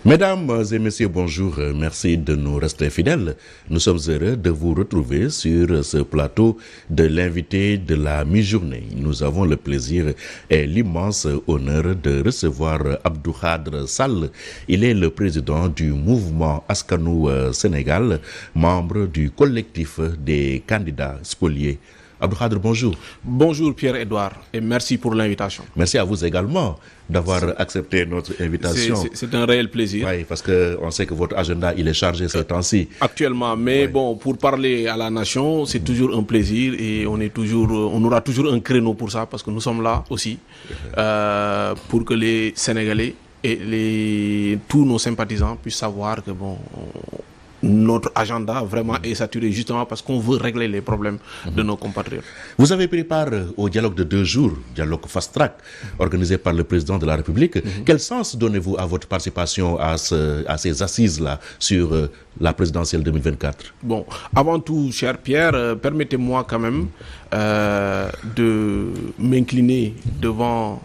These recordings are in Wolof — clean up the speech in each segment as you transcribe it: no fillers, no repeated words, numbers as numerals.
Mesdames et messieurs, bonjour. Merci de nous rester fidèles. Nous sommes heureux de vous retrouver sur ce plateau de l'invité de la mi-journée. Nous avons le plaisir et l'immense honneur de recevoir Abdou Khadre Sall. Il est le président du mouvement Askanou Sénégal, membre du collectif des candidats spoliés. Abdou Khadre, bonjour. Bonjour Pierre-Edouard et merci pour l'invitation. Merci à vous également d'avoir accepté notre invitation. C'est un réel plaisir. Oui, parce qu'on sait que votre agenda, il est chargé ce temps-ci. Actuellement, mais bon, pour parler à la nation, c'est toujours un plaisir et on aura toujours un créneau pour ça parce que nous sommes là aussi pour que les Sénégalais et tous nos sympathisants puissent savoir que notre agenda vraiment est saturé justement parce qu'on veut régler les problèmes de nos compatriotes. Vous avez pris part au dialogue de 2 jours, dialogue fast-track, organisé par le président de la République. Quel sens donnez-vous à votre participation à ces assises-là sur la présidentielle 2024? Bon, avant tout, cher Pierre, permettez-moi quand même de m'incliner devant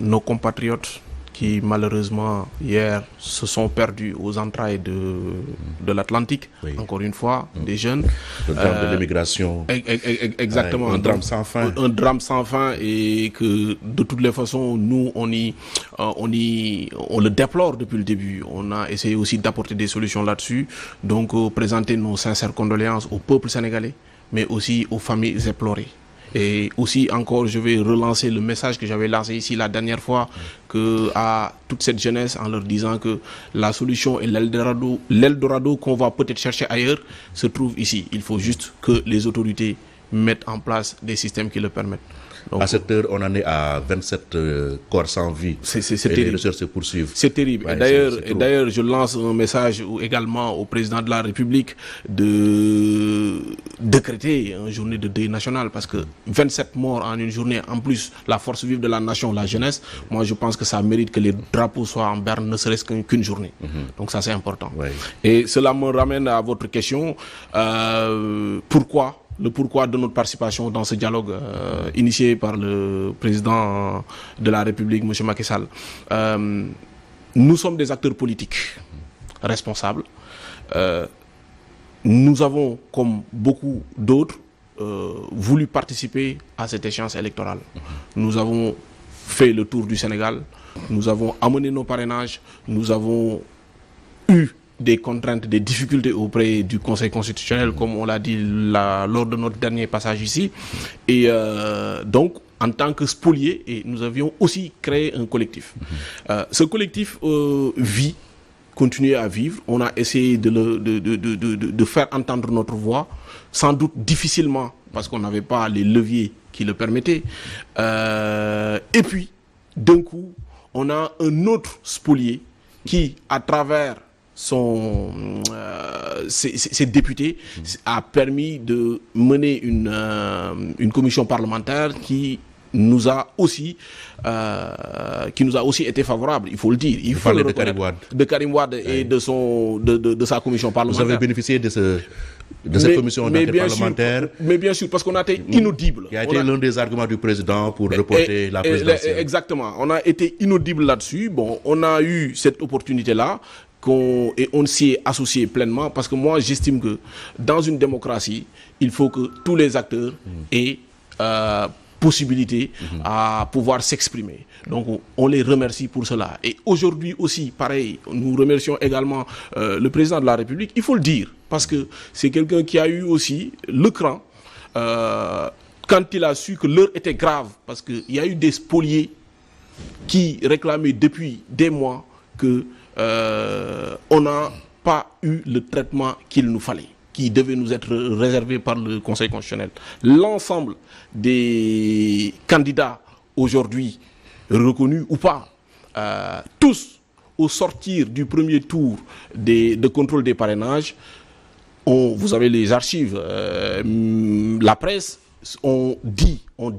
nos compatriotes qui malheureusement hier se sont perdus aux entrailles de l'Atlantique, oui. Encore une fois, des jeunes. Le drame de l'immigration. Exactement. Un drame sans fin. Un drame sans fin et que de toutes les façons, nous, on le déplore depuis le début. On a essayé aussi d'apporter des solutions là-dessus. Donc, présenter nos sincères condoléances au peuple sénégalais, mais aussi aux familles éplorées. Et aussi encore, je vais relancer le message que j'avais lancé ici la dernière fois à toute cette jeunesse en leur disant que la solution et l'Eldorado qu'on va peut-être chercher ailleurs se trouve ici. Il faut juste que les autorités mettent en place des systèmes qui le permettent. Donc, à cette heure, on en est à 27 corps sans vie. C'est les recherches se poursuivent. C'est terrible. Ouais, et d'ailleurs, je lance un message également au président de la République de décréter une journée de deuil national parce que 27 morts en une journée, en plus la force vive de la nation, la jeunesse, moi je pense que ça mérite que les drapeaux soient en berne, ne serait-ce qu'une journée. Donc ça c'est important. Ouais. Et cela me ramène à votre question. Le pourquoi de notre participation dans ce dialogue initié par le président de la République, M. Macky Sall. Nous sommes des acteurs politiques responsables. Nous avons, comme beaucoup d'autres, voulu participer à cette échéance électorale. Nous avons fait le tour du Sénégal, nous avons amené nos parrainages, nous avons eu des contraintes, des difficultés auprès du Conseil constitutionnel, comme on l'a dit lors de notre dernier passage ici. Et donc, en tant que spoliés, et nous avions aussi créé un collectif. Ce collectif continue à vivre. On a essayé de faire entendre notre voix, sans doute difficilement, parce qu'on n'avait pas les leviers qui le permettaient. Et puis, d'un coup, on a un autre spolié qui, à travers ses députés, a permis de mener une commission parlementaire qui nous a aussi été favorable, il faut le dire. Il faut parler de Karim Wade et de sa commission parlementaire. Vous avez bénéficié de cette commission parlementaire. Mais bien sûr, parce qu'on a été inaudible. Qui a été l'un des arguments du président pour reporter la présidentielle. Exactement, on a été inaudible là-dessus. Bon, on a eu cette opportunité-là. Et on s'y est associé pleinement parce que moi j'estime que dans une démocratie il faut que tous les acteurs aient possibilité à pouvoir s'exprimer. Donc on les remercie pour cela. Et aujourd'hui aussi pareil, nous remercions également le président de la République, il faut le dire, parce que c'est quelqu'un qui a eu aussi le cran quand il a su que l'heure était grave, parce qu'il y a eu des spoliés qui réclamaient depuis des mois que on n'a pas eu le traitement qu'il nous fallait, qui devait nous être réservé par le Conseil constitutionnel. L'ensemble des candidats aujourd'hui reconnus ou pas, tous au sortir du premier tour de contrôle des parrainages, vous avez les archives, la presse, ont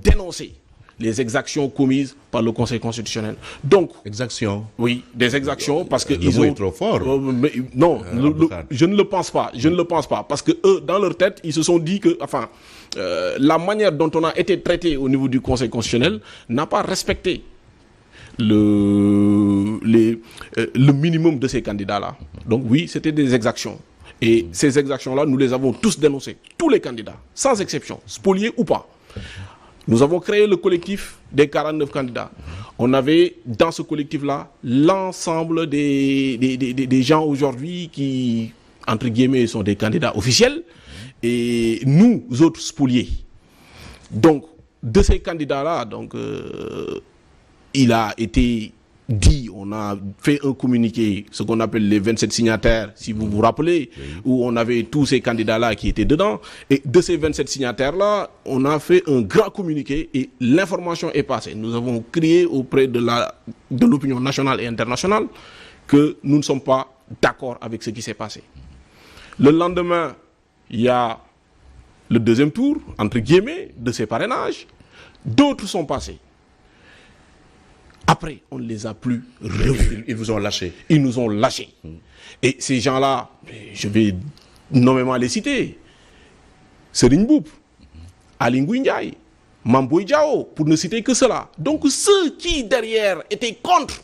dénoncé les exactions commises par le Conseil constitutionnel. Donc, exactions. Oui, des exactions parce que ils ont trop fort. Non, je ne le pense pas. Je ne le pense pas parce que eux, dans leur tête, ils se sont dit que, la manière dont on a été traité au niveau du Conseil constitutionnel n'a pas respecté le minimum de ces candidats-là. Donc oui, c'était des exactions. Et ces exactions-là, nous les avons tous dénoncées. Tous les candidats, sans exception, spoliés ou pas. Nous avons créé le collectif des 49 candidats. On avait dans ce collectif-là l'ensemble des gens aujourd'hui qui, entre guillemets, sont des candidats officiels et nous autres spoliés. Donc, de ces candidats-là, donc, il a été dit, on a fait un communiqué, ce qu'on appelle les 27 signataires, si vous vous rappelez, où on avait tous ces candidats-là qui étaient dedans. Et de ces 27 signataires-là, on a fait un grand communiqué et l'information est passée. Nous avons crié auprès de l'opinion nationale et internationale que nous ne sommes pas d'accord avec ce qui s'est passé. Le lendemain, il y a le deuxième tour, entre guillemets, de ces parrainages. D'autres sont passés. Après, on ne les a plus revus. Ils vous ont lâchés. Ils nous ont lâchés. Et ces gens-là, je vais nommément les citer. Serigne Mboup, Ali Ngouille Ndiaye, Mame Boye Diao, pour ne citer que cela. Donc ceux qui, derrière, étaient contre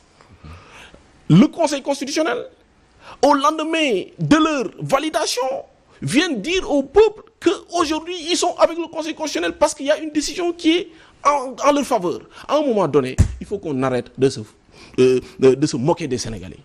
le Conseil constitutionnel, au lendemain de leur validation, viennent dire au peuple qu'aujourd'hui, ils sont avec le Conseil constitutionnel parce qu'il y a une décision qui est en leur faveur. À un moment donné, il faut qu'on arrête de se moquer des Sénégalais.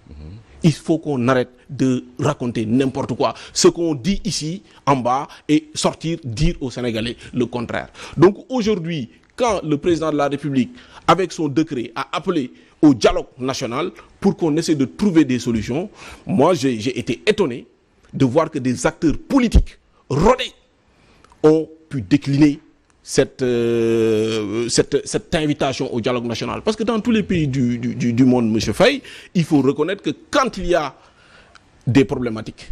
Il faut qu'on arrête de raconter n'importe quoi. Ce qu'on dit ici, en bas, et sortir dire aux Sénégalais le contraire. Donc aujourd'hui, quand le président de la République, avec son décret, a appelé au dialogue national pour qu'on essaie de trouver des solutions, moi j'ai été étonné de voir que des acteurs politiques rodés ont pu décliner cette invitation au dialogue national. Parce que dans tous les pays du monde, M. Faye, il faut reconnaître que quand il y a des problématiques,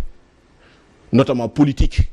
notamment politiques,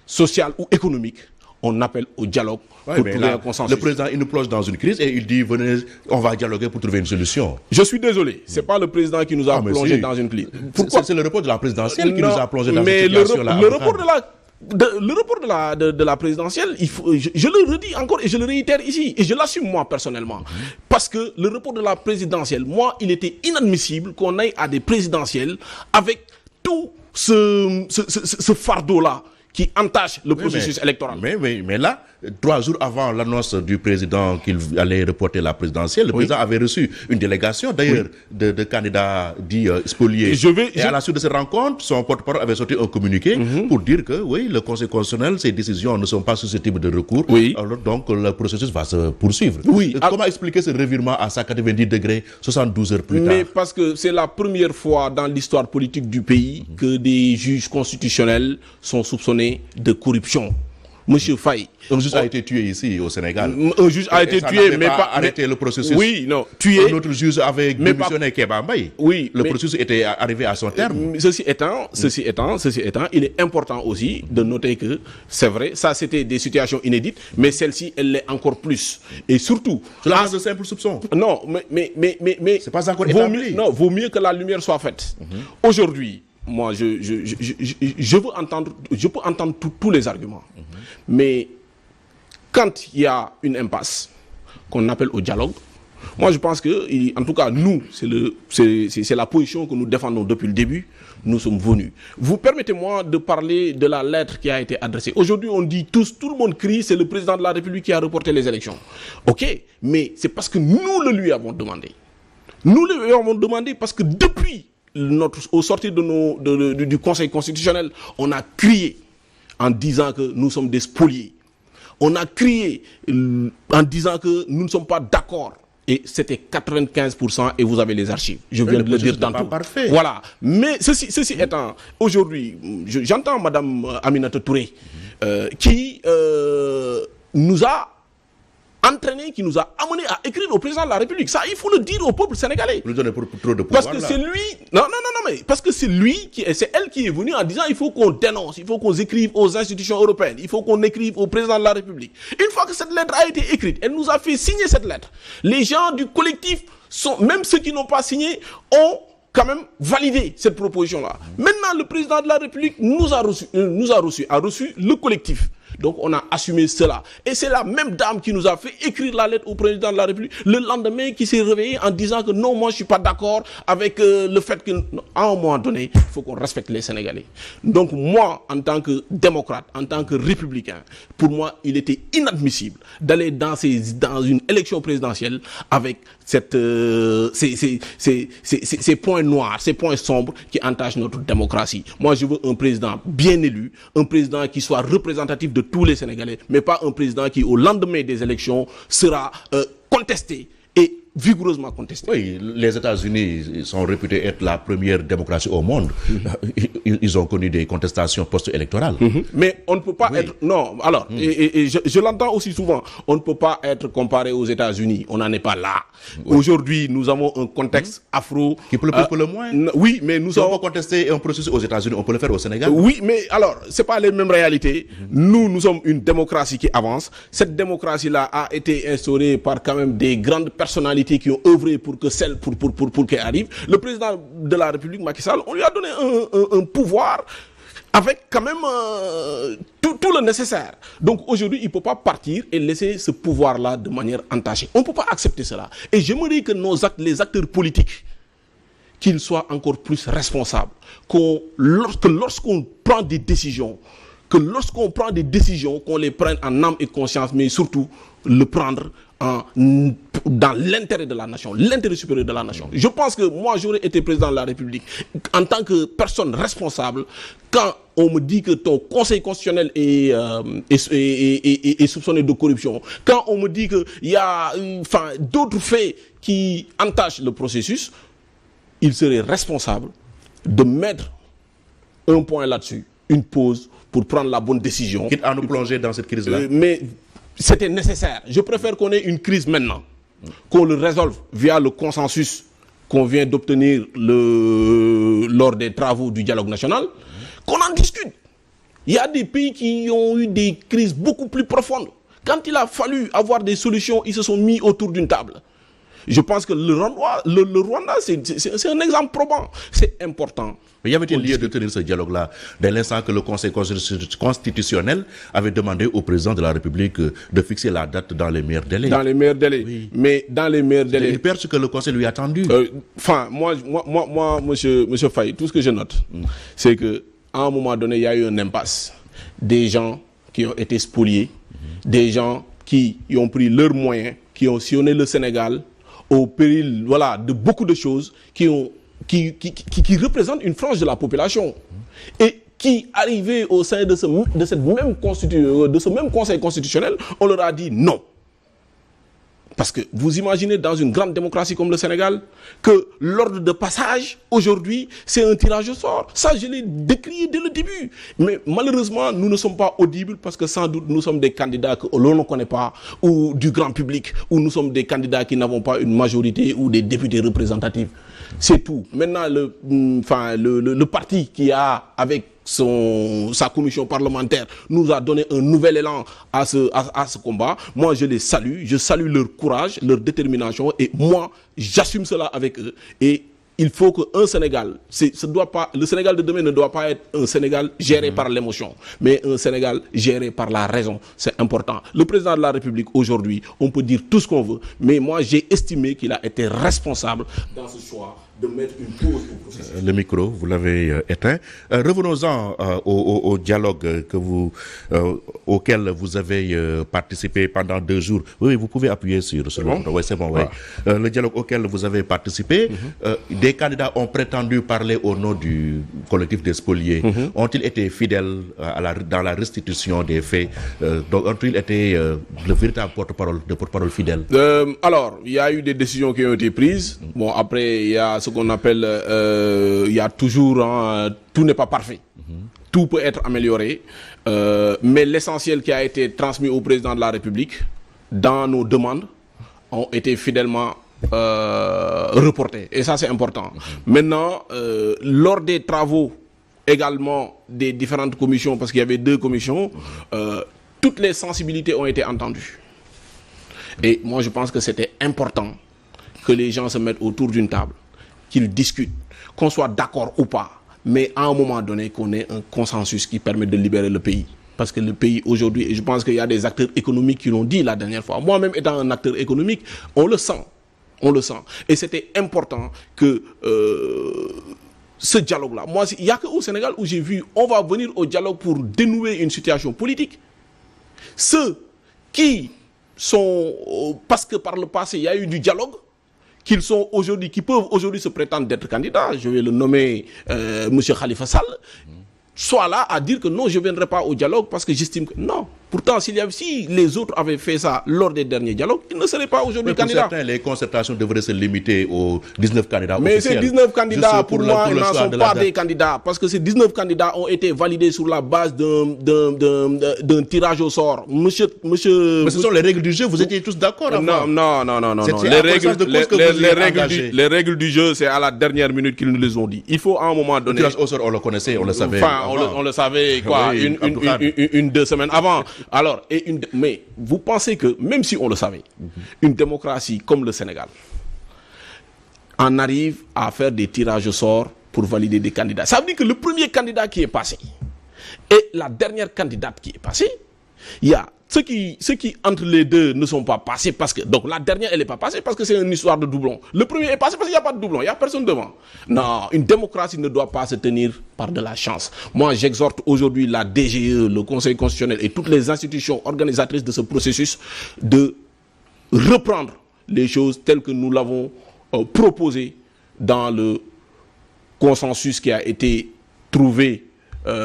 sociales ou économiques, on appelle au dialogue pour trouver un consensus. Le président, il nous plonge dans une crise et il dit, venez, on va dialoguer pour trouver une solution. Je suis désolé, ce n'est pas le président qui nous a plongé dans une crise. Pourquoi? C'est le report de la présidentielle qui nous a plongé dans cette situation-là. Le report de la présidentielle, je le redis encore et je le réitère ici, et je l'assume moi personnellement. Parce que le report de la présidentielle, moi, il était inadmissible qu'on aille à des présidentielles avec tout ce fardeau-là qui entache le processus électoral. Mais là, 3 jours avant l'annonce du président qu'il allait reporter la présidentielle, le président avait reçu une délégation, d'ailleurs, de candidats dits spoliés. Et à la suite de cette rencontre, son porte-parole avait sorti un communiqué pour dire que, oui, le Conseil constitutionnel, ses décisions ne sont pas susceptibles de recours. Alors, donc, le processus va se poursuivre. Comment expliquer ce revirement à 190 degrés, 72 heures plus tard? Mais parce que c'est la première fois dans l'histoire politique du pays que des juges constitutionnels sont soupçonnés de corruption. Monsieur Faye. Un juge a été tué ici au Sénégal. Un juge a été tué, mais pas arrêté le processus. Oui, non, tué. Un autre juge avait démissionné Kéba Mbaye. Oui, le processus était arrivé à son terme. Ceci étant, il est important aussi de noter que c'est vrai, ça c'était des situations inédites, mais celle-ci, elle l'est encore plus. Et surtout, cela reste de simples soupçons. Non, mais c'est pas encore établi. Vaut mieux que la lumière soit faite. Aujourd'hui, moi, je peux entendre tous les arguments. Mais quand il y a une impasse qu'on appelle au dialogue, moi je pense que, en tout cas, nous, c'est la position que nous défendons depuis le début. Nous sommes venus. Vous permettez-moi de parler de la lettre qui a été adressée. Aujourd'hui, on dit tout le monde crie, c'est le président de la République qui a reporté les élections. Ok, mais c'est parce que nous le lui avons demandé. Nous le lui avons demandé parce que depuis au sortir du Conseil constitutionnel, on a crié en disant que nous sommes des spoliés. On a crié en disant que nous ne sommes pas d'accord. Et c'était 95% et vous avez les archives. Je viens de le dire tantôt. Parfait. Voilà. Mais ceci étant, aujourd'hui, j'entends Mme Aminata Touré qui nous a entraîné, qui nous a amené à écrire au président de la République. Ça, il faut le dire au peuple sénégalais. Vous lui donnez trop de pouvoir. Parce que c'est lui... Non, mais parce que c'est elle qui est venue en disant il faut qu'on dénonce, il faut qu'on écrive aux institutions européennes, il faut qu'on écrive au président de la République. Une fois que cette lettre a été écrite, elle nous a fait signer cette lettre. Les gens du collectif, même ceux qui n'ont pas signé, ont quand même validé cette proposition-là. Maintenant, le président de la République a reçu le collectif. Donc on a assumé cela. Et c'est la même dame qui nous a fait écrire la lettre au président de la République le lendemain, qui s'est réveillé en disant que non, moi je suis pas d'accord avec le fait que, à un moment donné, il faut qu'on respecte les Sénégalais. Donc moi, en tant que démocrate, en tant que républicain, pour moi, il était inadmissible d'aller dans une élection présidentielle avec ces points noirs, ces points sombres qui entachent notre démocratie. Moi, je veux un président bien élu, un président qui soit représentatif de tous les Sénégalais, mais pas un président qui, au lendemain des élections, sera contesté et vigoureusement contesté. Oui, les États-Unis sont réputés être la première démocratie au monde. Ils ont connu des contestations post-électorales. Mais on ne peut pas être... Non, alors, et je l'entends aussi souvent, on ne peut pas être comparé aux États-Unis. On n'en est pas là. Aujourd'hui, nous avons un contexte afro... Qui peut le plus, pour le moins. Oui, mais nous avons contesté un processus aux États-Unis, on peut le faire au Sénégal. Oui, mais alors, c'est pas les mêmes réalités. Nous sommes une démocratie qui avance. Cette démocratie-là a été instaurée par quand même des grandes personnalités qui ont œuvré pour que pour qu'elle arrive. Le président de la République, Macky Sall, on lui a donné un pouvoir avec quand même tout le nécessaire. Donc aujourd'hui, il ne peut pas partir et laisser ce pouvoir-là de manière entachée. On ne peut pas accepter cela. Et j'aimerais que les acteurs politiques, qu'ils soient encore plus responsables, lorsqu'on prend des décisions, qu'on les prenne en âme et conscience, mais surtout le prendre dans l'intérêt de la nation, l'intérêt supérieur de la nation. Je pense que moi, j'aurais été président de la République en tant que personne responsable. Quand on me dit que ton conseil constitutionnel est soupçonné de corruption, quand on me dit qu'il y a d'autres faits qui entachent le processus, il serait responsable de mettre un point là-dessus, une pause pour prendre la bonne décision. Quitte à nous plonger dans cette crise-là. Mais c'était nécessaire. Je préfère qu'on ait une crise maintenant, qu'on le résolve via le consensus qu'on vient d'obtenir lors des travaux du dialogue national, qu'on en discute. Il y a des pays qui ont eu des crises beaucoup plus profondes. Quand il a fallu avoir des solutions, ils se sont mis autour d'une table. Je pense que le Rwanda, c'est un exemple probant. C'est important. Mais y avait-il lieu de tenir ce dialogue-là dès l'instant que le Conseil constitutionnel avait demandé au président de la République de fixer la date dans les meilleurs délais? Dans les meilleurs délais. Oui. Mais dans les meilleurs délais... Il perd ce que le Conseil lui a attendu. Moi, monsieur Faye, tout ce que je note, c'est qu'à un moment donné, il y a eu un impasse. Des gens qui ont été spoliés, des gens qui ont pris leurs moyens, qui ont sillonné le Sénégal au péril de beaucoup de choses qui représentent une frange de la population et qui, arrivés au sein de ce même Conseil constitutionnel, on leur a dit non. Parce que vous imaginez dans une grande démocratie comme le Sénégal que l'ordre de passage aujourd'hui c'est un tirage au sort. Ça je l'ai décrié dès le début. Mais malheureusement nous ne sommes pas audibles parce que sans doute nous sommes des candidats que l'on ne connaît pas ou du grand public, ou nous sommes des candidats qui n'avons pas une majorité ou des députés représentatifs. C'est tout. Maintenant le parti qui a avec sa commission parlementaire nous a donné un nouvel élan à ce combat. Moi je les salue, je salue leur courage, leur détermination, et moi j'assume cela avec eux. Et il faut qu'un Sénégal, le Sénégal de demain ne doit pas être un Sénégal géré par l'émotion, mais un Sénégal géré par la raison. C'est important. Le président de la République aujourd'hui, on peut dire tout ce qu'on veut, mais moi j'ai estimé qu'il a été responsable dans ce choix de mettre une pause au processus. Le micro, vous l'avez éteint. Revenons-en au dialogue auquel vous avez participé pendant 2 jours. Oui, vous pouvez appuyer sur le bouton. Oui, c'est bon. Oui. Le dialogue auquel vous avez participé, des candidats ont prétendu parler au nom du collectif des spoliés. Ont-ils été fidèles dans la restitution des faits? Donc, ont-ils été le véritable porte-parole fidèle? Alors, il y a eu des décisions qui ont été prises. Bon, après, il y a ce qu'on appelle, il y a toujours, tout n'est pas parfait. Tout peut être amélioré. Mais l'essentiel qui a été transmis au président de la République dans nos demandes ont été fidèlement reportés. Et ça, c'est important. Maintenant, lors des travaux également des différentes commissions, parce qu'il y avait 2 commissions, toutes les sensibilités ont été entendues. Et moi, je pense que c'était important que les gens se mettent autour d'une table, qu'ils discutent, qu'on soit d'accord ou pas, mais à un moment donné qu'on ait un consensus qui permet de libérer le pays. Parce que le pays aujourd'hui, et je pense qu'il y a des acteurs économiques qui l'ont dit la dernière fois. Moi-même étant un acteur économique, on le sent. On le sent. Et c'était important que ce dialogue-là, moi, il n'y a qu'au Sénégal où j'ai vu, on va venir au dialogue pour dénouer une situation politique. Ceux qui sont, parce que par le passé, il y a eu du dialogue, qui peuvent aujourd'hui se prétendre d'être candidats, je vais le nommer M. Khalifa Sall, soit là à dire que non, je ne viendrai pas au dialogue parce que j'estime que non. Pourtant, si les autres avaient fait ça lors des derniers dialogues, ils ne seraient pas aujourd'hui candidats. Pour certains, les concertations devraient se limiter aux 19 candidats Mais officiels. ces 19 candidats, pour moi, n'en sont pas des candidats. Parce que ces 19 candidats ont été validés sur la base d'un tirage au sort. Mais ce sont les règles du jeu, vous étiez tous d'accord avant. Non. Les règles du jeu, c'est à la dernière minute qu'ils nous les ont dit. Il faut à un moment donné... Le tirage au sort, on le connaissait, on le savait. Enfin, on le savait, quoi, oui, une 2 semaines avant. Alors, mais vous pensez que, même si on le savait, une démocratie comme le Sénégal en arrive à faire des tirages au sort pour valider des candidats. Ça veut dire que le premier candidat qui est passé et la dernière candidate qui est passée, il y a ceux qui entre les deux ne sont pas passés parce que, donc la dernière elle n'est pas passée parce que c'est une histoire de doublon. Le premier est passé parce qu'il n'y a pas de doublon, il n'y a personne devant. Non, une démocratie ne doit pas se tenir par de la chance. Moi j'exhorte aujourd'hui la DGE, le Conseil constitutionnel et toutes les institutions organisatrices de ce processus de reprendre les choses telles que nous l'avons proposé dans le consensus qui a été trouvé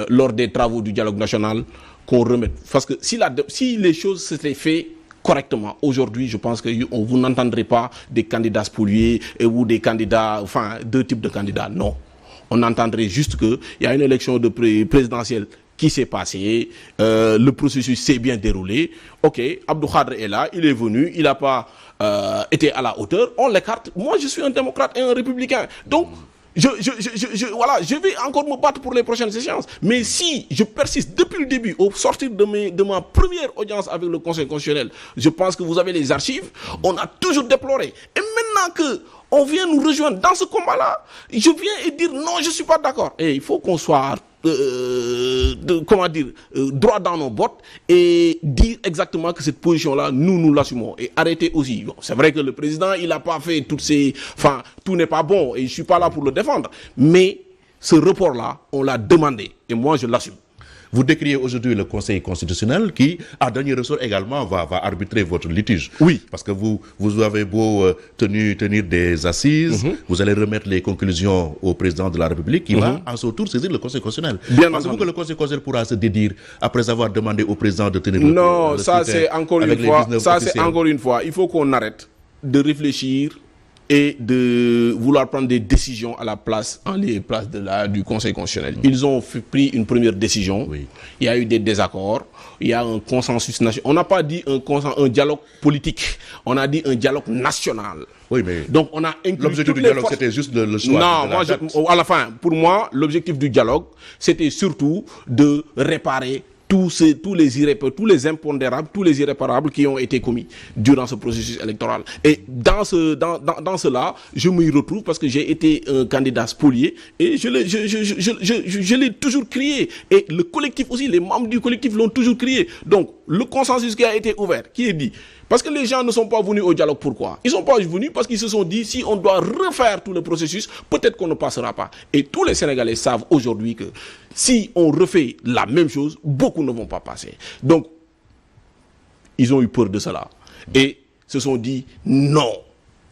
lors des travaux du dialogue national, qu'on remette. Parce que si les choses s'étaient faites correctement, aujourd'hui, je pense que vous n'entendrez pas des candidats spoliés ou des candidats, enfin, deux types de candidats. Non. On entendrait juste qu'il y a une élection présidentielle qui s'est passée, le processus s'est bien déroulé. Ok, Abdou Khadre est là, il est venu, il n'a pas été à la hauteur, on l'écarte. Moi, je suis un démocrate et un républicain. Donc, je vais encore me battre pour les prochaines échéances. Mais si je persiste depuis le début, au sortir de ma première audience avec le Conseil constitutionnel, je pense que vous avez les archives, on a toujours déploré. Et maintenant qu'on vient nous rejoindre dans ce combat-là, je viens et dire non, je ne suis pas d'accord. Et il faut qu'on soit droit dans nos bottes et dire exactement que cette position-là, nous l'assumons. Et arrêter aussi. Bon, c'est vrai que le président, il n'a pas fait tout n'est pas bon et je ne suis pas là pour le défendre. Mais ce report-là, on l'a demandé et moi, je l'assume. Vous décriez aujourd'hui le Conseil constitutionnel qui, à dernier ressort également, va arbitrer votre litige. Oui. Parce que vous avez beau tenir des assises, vous allez remettre les conclusions au président de la République qui va, en son tour, saisir le Conseil constitutionnel. Pensez-vous que le Conseil constitutionnel pourra se dédire après avoir demandé au président de tenir le ça c'est encore une fois. Il faut qu'on arrête de réfléchir et de vouloir prendre des décisions à la place, en les places du Conseil constitutionnel. Ils ont pris une première décision, il y a eu des désaccords, il y a un consensus national. On n'a pas dit un dialogue politique, on a dit un dialogue national. Oui, mais donc on a inclus l'objectif du dialogue, c'était juste le choix. Non, à la fin, pour moi, l'objectif du dialogue, c'était surtout de réparer tous les impondérables, tous les irréparables qui ont été commis durant ce processus électoral. Et dans cela, je m'y retrouve parce que j'ai été un candidat spolié et je l'ai toujours crié. Et le collectif aussi, les membres du collectif l'ont toujours crié. Donc, le consensus qui a été ouvert, qui est dit, parce que les gens ne sont pas venus au dialogue, pourquoi? Ils ne sont pas venus parce qu'ils se sont dit, si on doit refaire tout le processus, peut-être qu'on ne passera pas. Et tous les Sénégalais savent aujourd'hui que si on refait la même chose, beaucoup ne vont pas passer. Donc, ils ont eu peur de cela. Et se sont dit, non,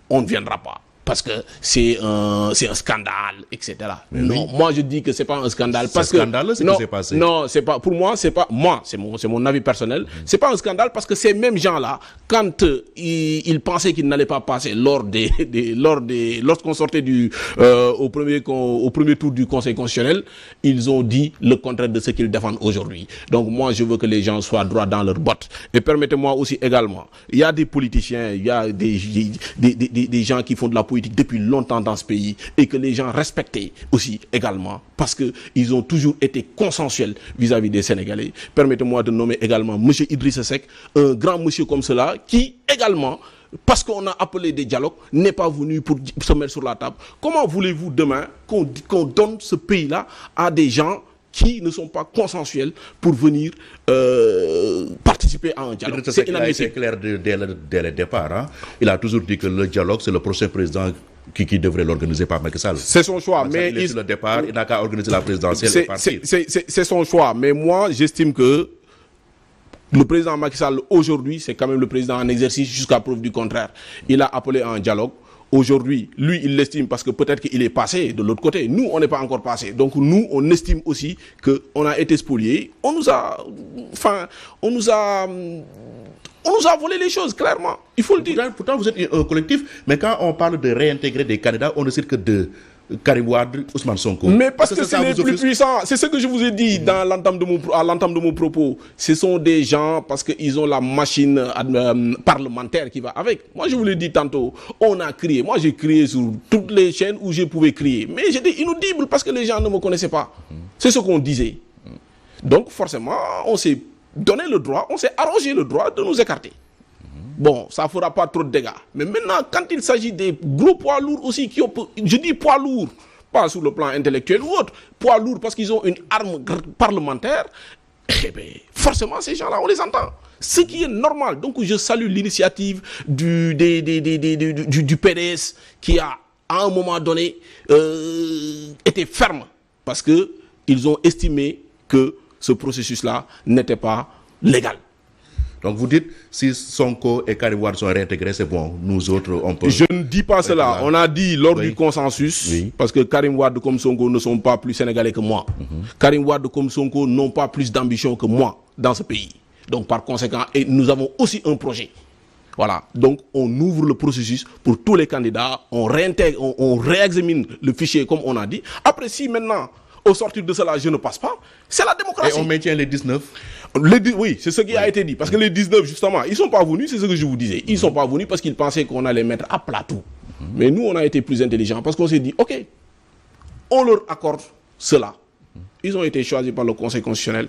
on ne viendra pas. Parce que c'est un scandale, etc. Mais non, oui. Moi je dis que c'est pas un scandale. Parce que scandale, c'est ce qui s'est passé. Non, c'est pas. Pour moi, c'est pas. Moi, c'est mon avis personnel. C'est pas un scandale parce que ces mêmes gens-là, quand ils pensaient qu'ils n'allaient pas passer lorsqu'on sortait au premier tour du Conseil constitutionnel, ils ont dit le contraire de ce qu'ils défendent aujourd'hui. Donc moi, je veux que les gens soient droits dans leurs bottes. Et permettez-moi aussi également, il y a des politiciens, il y a des gens qui font de la politique depuis longtemps dans ce pays et que les gens respectaient aussi également parce qu'ils ont toujours été consensuels vis-à-vis des Sénégalais. Permettez-moi de nommer également M. Idrissa Seck, un grand monsieur comme cela qui également, parce qu'on a appelé des dialogues, n'est pas venu pour se mettre sur la table. Comment voulez-vous demain qu'on donne ce pays-là à des gens qui ne sont pas consensuels pour venir participer à un dialogue. C'est inadmissible. C'est clair dès le départ. Hein? Il a toujours dit que le dialogue, c'est le prochain président qui devrait l'organiser par Macky Sall. C'est son choix. Mais sur le départ, il n'a qu'à organiser la présidentielle. C'est son choix. Mais moi, j'estime que le président Macky Sall, aujourd'hui, c'est quand même le président en exercice jusqu'à preuve du contraire. Il a appelé à un dialogue. Aujourd'hui, lui, il l'estime parce que peut-être qu'il est passé de l'autre côté. Nous, on n'est pas encore passé. Donc, nous, on estime aussi qu'on a été spoliés. On nous a volé les choses, clairement. Il faut le dire. Pourtant, vous êtes un collectif, mais quand on parle de réintégrer des candidats, on ne cite que de Karim Wade, Ousmane Sonko. Mais parce que c'est les plus puissants. C'est ce que je vous ai dit à l'entame de mon propos. Ce sont des gens, parce qu'ils ont la machine parlementaire qui va avec. Moi, je vous l'ai dit tantôt, on a crié. Moi, j'ai crié sur toutes les chaînes où je pouvais crier. Mais j'étais inaudible parce que les gens ne me connaissaient pas. C'est ce qu'on disait. Donc, forcément, on s'est donné le droit, on s'est arrogé le droit de nous écarter. Bon, ça ne fera pas trop de dégâts. Mais maintenant, quand il s'agit des gros poids lourds aussi, je dis poids lourds, pas sur le plan intellectuel ou autre, poids lourds parce qu'ils ont une arme parlementaire, eh bien, forcément, ces gens-là, on les entend. Ce qui est normal. Donc, je salue l'initiative du PDS qui a, à un moment donné, été ferme parce qu'ils ont estimé que ce processus-là n'était pas légal. Donc vous dites, si Sonko et Karim Wade sont réintégrés, c'est bon. Nous autres, on peut... Je ne dis pas cela. On a dit lors du consensus, parce que Karim Wade comme Sonko ne sont pas plus sénégalais que moi. Karim Wade comme Sonko n'ont pas plus d'ambition que moi dans ce pays. Donc par conséquent, et nous avons aussi un projet. Voilà. Donc on ouvre le processus pour tous les candidats, on réintègre, on réexamine le fichier comme on a dit. Après, si maintenant, au sortir de cela, je ne passe pas, c'est la démocratie. Et on maintient les 19 ? Oui, c'est ce qui a été dit. Parce que les 19, justement, ils ne sont pas venus, c'est ce que je vous disais. Ils ne sont pas venus parce qu'ils pensaient qu'on allait mettre à plat tout. Mais nous, on a été plus intelligents parce qu'on s'est dit, OK, on leur accorde cela. Ils ont été choisis par le Conseil constitutionnel,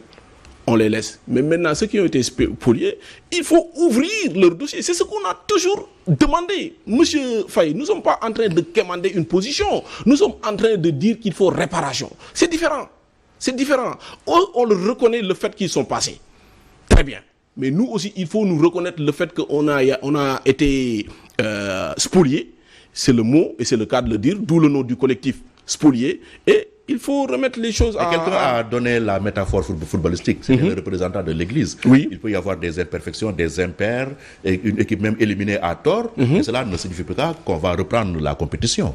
on les laisse. Mais maintenant, ceux qui ont été spoliés, il faut ouvrir leur dossier. C'est ce qu'on a toujours demandé. Monsieur Faye, nous ne sommes pas en train de quémander une position. Nous sommes en train de dire qu'il faut réparation. C'est différent. C'est différent. On le reconnaît le fait qu'ils sont passés. Très bien. Mais nous aussi, il faut nous reconnaître le fait qu'on a été spoliés. C'est le mot et c'est le cas de le dire. D'où le nom du collectif spolié. Et il faut remettre les choses à... Quelqu'un a donné la métaphore footballistique. C'est le représentant de l'Église. Oui. Il peut y avoir des imperfections, des impairs, et une équipe même éliminée à tort. Et cela ne signifie pas qu'on va reprendre la compétition.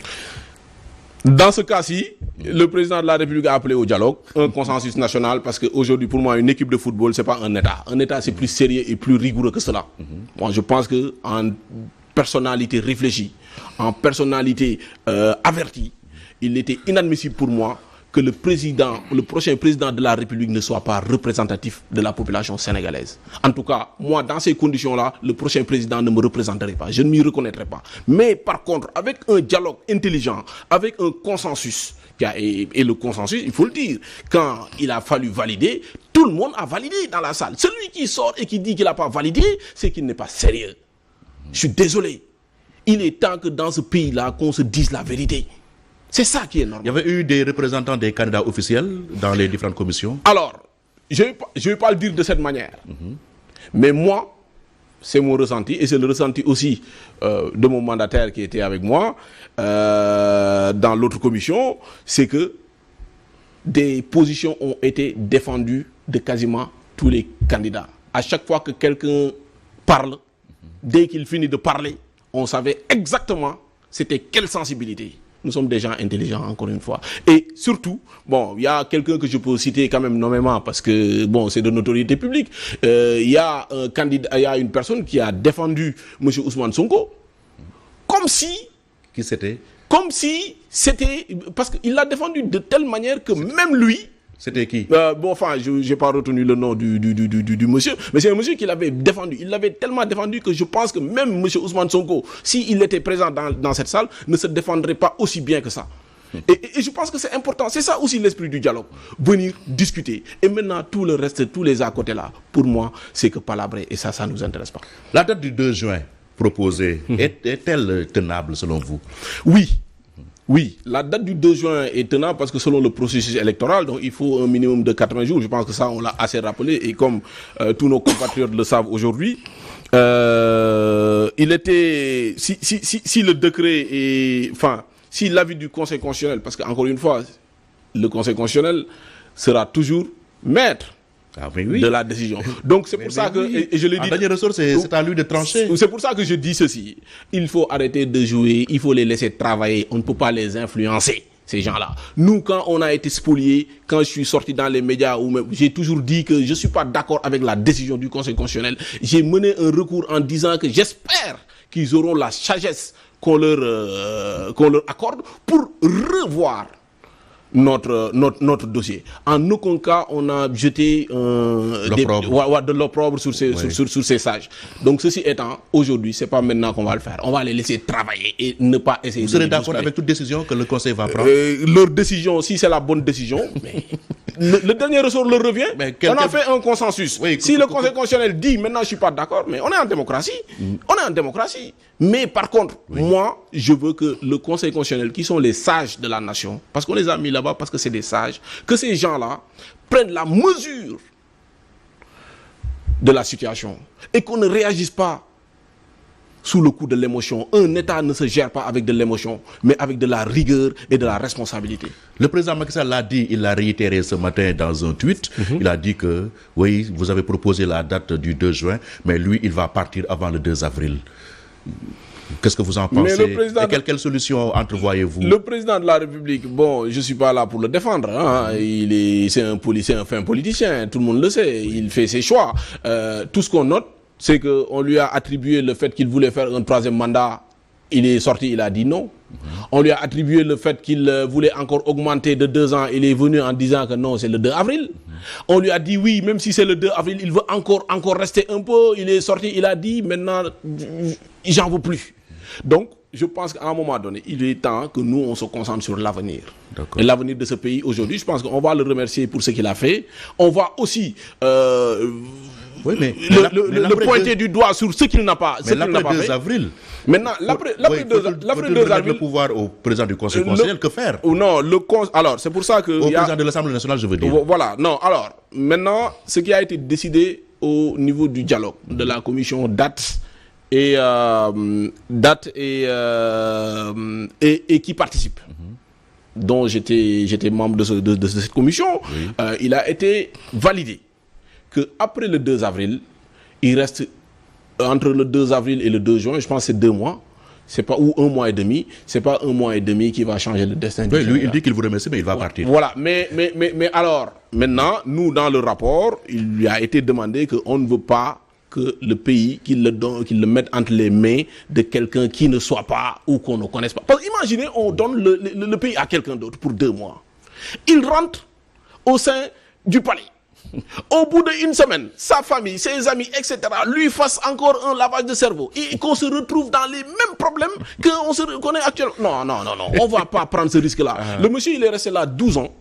Dans ce cas-ci, le président de la République a appelé au dialogue, un consensus national, parce qu'aujourd'hui, pour moi, une équipe de football, ce n'est pas un État. Un État, c'est plus sérieux et plus rigoureux que cela. Moi, je pense qu'en personnalité réfléchie, en personnalité avertie, il était inadmissible pour moi que le prochain président de la République ne soit pas représentatif de la population sénégalaise. En tout cas, moi, dans ces conditions-là, le prochain président ne me représenterait pas. Je ne m'y reconnaîtrai pas. Mais par contre, avec un dialogue intelligent, avec un consensus, et le consensus, il faut le dire, quand il a fallu valider, tout le monde a validé dans la salle. Celui qui sort et qui dit qu'il n'a pas validé, c'est qu'il n'est pas sérieux. Je suis désolé. Il est temps que dans ce pays-là, qu'on se dise la vérité. C'est ça qui est normal. Il y avait eu des représentants des candidats officiels dans les différentes commissions. Alors, je ne vais pas le dire de cette manière. Mais moi, c'est mon ressenti, et c'est le ressenti aussi de mon mandataire qui était avec moi dans l'autre commission, c'est que des positions ont été défendues de quasiment tous les candidats. À chaque fois que quelqu'un parle, dès qu'il finit de parler, on savait exactement c'était quelle sensibilité. Nous sommes des gens intelligents, encore une fois. Et surtout, bon, il y a quelqu'un que je peux citer quand même nommément parce que, bon, c'est de notoriété publique. Il y a un candidat, il y a une personne qui a défendu M. Ousmane Sonko comme si... Qui c'était? Comme si c'était... Parce qu'il l'a défendu de telle manière que même lui... C'était qui? Bon, enfin, je n'ai pas retenu le nom du monsieur, mais c'est un monsieur qui l'avait défendu. Il l'avait tellement défendu que je pense que même M. Ousmane Sonko, s'il était présent dans cette salle, ne se défendrait pas aussi bien que ça. Et je pense que c'est important. C'est ça aussi l'esprit du dialogue. Venir discuter. Et maintenant, tout le reste, tous les à côté là, pour moi, c'est que palabrer. Et ça ne nous intéresse pas. La date du 2 juin proposée est-elle tenable selon vous? Oui. Oui, la date du 2 juin est tenable parce que selon le processus électoral, donc il faut un minimum de 80 jours. Je pense que ça, on l'a assez rappelé. Et comme tous nos compatriotes le savent aujourd'hui, il était... Si le décret est... Enfin, si l'avis du Conseil constitutionnel, parce qu'encore une fois, le Conseil constitutionnel sera toujours maître de la décision. Donc c'est pour ça que, et je le dis, dernier ressort, c'est à lui de trancher. C'est pour ça que je dis ceci. Il faut arrêter de jouer, il faut les laisser travailler. On ne peut pas les influencer, ces gens-là. Nous, quand on a été spoliés, quand je suis sorti dans les médias, j'ai toujours dit que je ne suis pas d'accord avec la décision du Conseil constitutionnel. J'ai mené un recours en disant que j'espère qu'ils auront la sagesse qu'on leur accorde pour revoir notre dossier. En aucun cas, on a jeté de l'opprobre sur ces sages. Donc, ceci étant, aujourd'hui, c'est pas maintenant qu'on va le faire. On va les laisser travailler et ne pas essayer. Vous serez d'accord avec toute décision que le Conseil va prendre? Leur décision, si c'est la bonne décision, mais le dernier ressort leur revient. On a fait un consensus. Si le Conseil constitutionnel dit, maintenant je suis pas d'accord, mais on est en démocratie. On est en démocratie. Mais par contre, moi, je veux que le Conseil constitutionnel, qui sont les sages de la nation, parce qu'on les a mis là-bas parce que c'est des sages, que ces gens-là prennent la mesure de la situation et qu'on ne réagisse pas sous le coup de l'émotion. Un État ne se gère pas avec de l'émotion, mais avec de la rigueur et de la responsabilité. Le président Macky Sall l'a dit, il l'a réitéré ce matin dans un tweet. Il a dit que, oui, vous avez proposé la date du 2 juin, mais lui, il va partir avant le 2 avril. Qu'est-ce que vous en pensez? Et quelle solution entrevoyez-vous? Le président de la République, bon, je ne suis pas là pour le défendre. Hein. C'est un fin politicien, tout le monde le sait. Il fait ses choix. Tout ce qu'on note, c'est qu'on lui a attribué le fait qu'il voulait faire un 3e mandat. Il est sorti, il a dit non. On lui a attribué le fait qu'il voulait encore augmenter de 2 ans. Il est venu en disant que non, c'est le 2 avril. On lui a dit oui, même si c'est le 2 avril, il veut encore rester un peu. Il est sorti, il a dit maintenant, j'en veux plus. Donc, je pense qu'à un moment donné, il est temps que nous, on se concentre sur l'avenir. Et l'avenir de ce pays aujourd'hui, je pense qu'on va le remercier pour ce qu'il a fait. On va aussi le pointer du doigt sur ce qu'il n'a pas fait. Mais l'après 2 avril... Maintenant, l'après 2 avril... le pouvoir au président du Conseil constitutionnel, que faire? Non, alors, c'est pour ça que... Au président de l'Assemblée nationale, je veux dire. Voilà, non, alors, maintenant, ce qui a été décidé au niveau du dialogue, de la commission date et qui participe, dont j'étais membre de cette commission, il a été validé qu'après le 2 avril, il reste entre le 2 avril et le 2 juin, je pense que c'est 2 mois, c'est pas, ou 1 mois et demi, c'est pas 1 mois et demi qui va changer le destin du lui, il dit qu'il vous remercie, mais il va partir. Voilà, mais alors, maintenant, nous, dans le rapport, il lui a été demandé qu'on ne veut pas que le pays, qu'il le mette entre les mains de quelqu'un qui ne soit pas ou qu'on ne connaisse pas. Parce que imaginez, on donne le pays à quelqu'un d'autre pour 2 mois. Il rentre au sein du palais. Au bout d'une semaine, sa famille, ses amis, etc., lui fassent encore un lavage de cerveau et qu'on se retrouve dans les mêmes problèmes qu'on est actuellement. Non, on ne va pas prendre ce risque-là. Le monsieur, il est resté là 12 ans.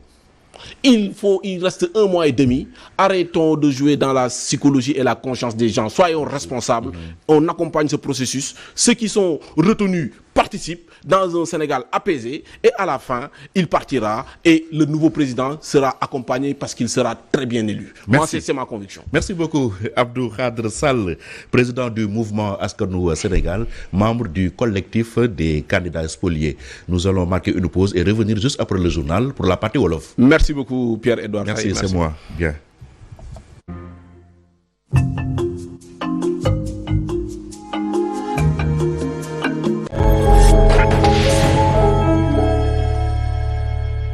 Il reste 1 mois et demi. Arrêtons de jouer dans la psychologie et la conscience des gens. Soyons responsables. On accompagne ce processus. Ceux qui sont retenus participent dans un Sénégal apaisé. Et à la fin, il partira. Et le nouveau président sera accompagné parce qu'il sera très bien élu. Moi, c'est ma conviction. Merci beaucoup, Abdou Khadre Sall, président du mouvement Askanou Sénégal, membre du collectif des candidats spoliés. Nous allons marquer une pause et revenir juste après le journal pour la partie Wolof. Merci beaucoup, Pierre-Edouard. Merci, c'est moi. Bien.